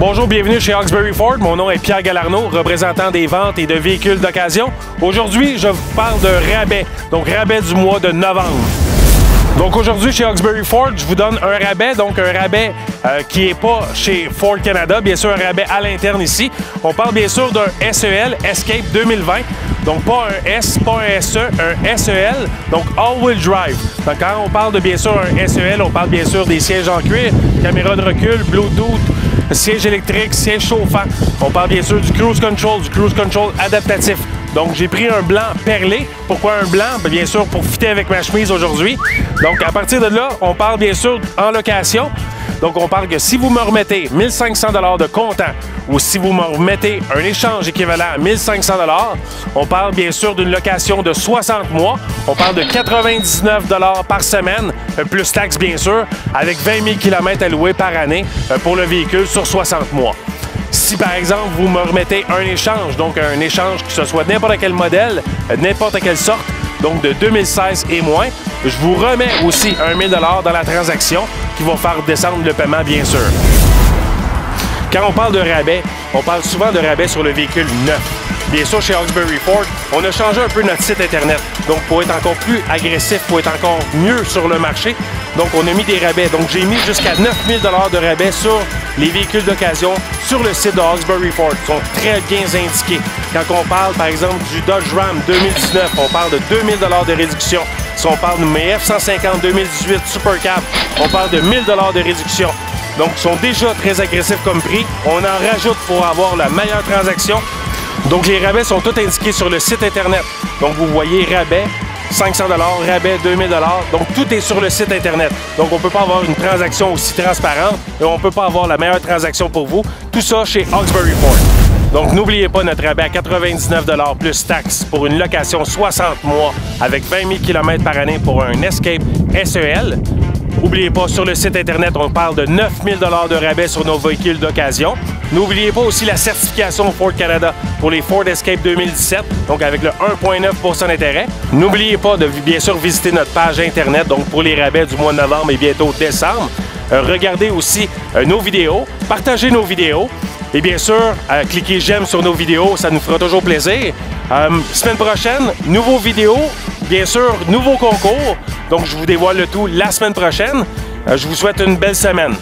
Bonjour, bienvenue chez Hawkesbury Ford. Mon nom est Pierre Galarneau, représentant des ventes et de véhicules d'occasion. Aujourd'hui, je vous parle de rabais, donc rabais du mois de novembre. Donc aujourd'hui, chez Hawkesbury Ford, je vous donne un rabais, donc un rabais qui n'est pas chez Ford Canada, bien sûr un rabais à l'interne ici. On parle bien sûr d'un SEL, Escape 2020, donc pas un S, pas un SE, un SEL, donc all-wheel drive. Donc quand on parle de bien sûr un SEL, on parle bien sûr des sièges en cuir, caméra de recul, Bluetooth, siège électrique, siège chauffant. On parle bien sûr du cruise control adaptatif. Donc, j'ai pris un blanc perlé. Pourquoi un blanc? Bien sûr, pour fitter avec ma chemise aujourd'hui. Donc, à partir de là, on parle bien sûr en location. Donc, on parle que si vous me remettez 1500 $ de comptant ou si vous me remettez un échange équivalent à 1500 $, on parle bien sûr d'une location de 60 mois. On parle de 99 $ par semaine, plus taxes bien sûr, avec 20 000 km alloués par année pour le véhicule sur 60 mois. Si par exemple vous me remettez un échange, donc un échange que ce soit n'importe quel modèle, n'importe quelle sorte, donc de 2016 et moins, je vous remets aussi 1 000 $ dans la transaction qui va faire descendre le paiement bien sûr. Quand on parle de rabais, on parle souvent de rabais sur le véhicule neuf. Bien sûr, chez Hawkesbury Ford, on a changé un peu notre site Internet. Donc, pour être encore plus agressif, pour être encore mieux sur le marché, donc on a mis des rabais. Donc, j'ai mis jusqu'à 9 000 $ de rabais sur les véhicules d'occasion sur le site de Hawkesbury Ford. Ils sont très bien indiqués. Quand on parle, par exemple, du Dodge Ram 2019, on parle de 2 000 $ de réduction. Si on parle de mes F-150 2018 Super Cab, on parle de 1 000 $ de réduction. Donc, ils sont déjà très agressifs comme prix. On en rajoute pour avoir la meilleure transaction. Donc, les rabais sont tous indiqués sur le site Internet. Donc, vous voyez rabais, 500 $, rabais, 2000 $. Donc, tout est sur le site Internet. Donc, on ne peut pas avoir une transaction aussi transparente et on ne peut pas avoir la meilleure transaction pour vous. Tout ça chez Hawkesbury Ford. Donc, n'oubliez pas notre rabais à 99 $ plus taxes pour une location 60 mois avec 20 000 km par année pour un Escape SEL. N'oubliez pas, sur le site Internet, on parle de 9 000 $ de rabais sur nos véhicules d'occasion. N'oubliez pas aussi la certification Ford Canada pour les Ford Escape 2017, donc avec le 1,9 % d'intérêt. N'oubliez pas de bien sûr visiter notre page Internet, donc pour les rabais du mois de novembre et bientôt décembre. Regardez aussi nos vidéos, partagez nos vidéos. Et bien sûr, cliquez j'aime sur nos vidéos, ça nous fera toujours plaisir. Semaine prochaine, nouveau vidéo, bien sûr, nouveau concours. Donc, je vous dévoile le tout la semaine prochaine. Je vous souhaite une belle semaine.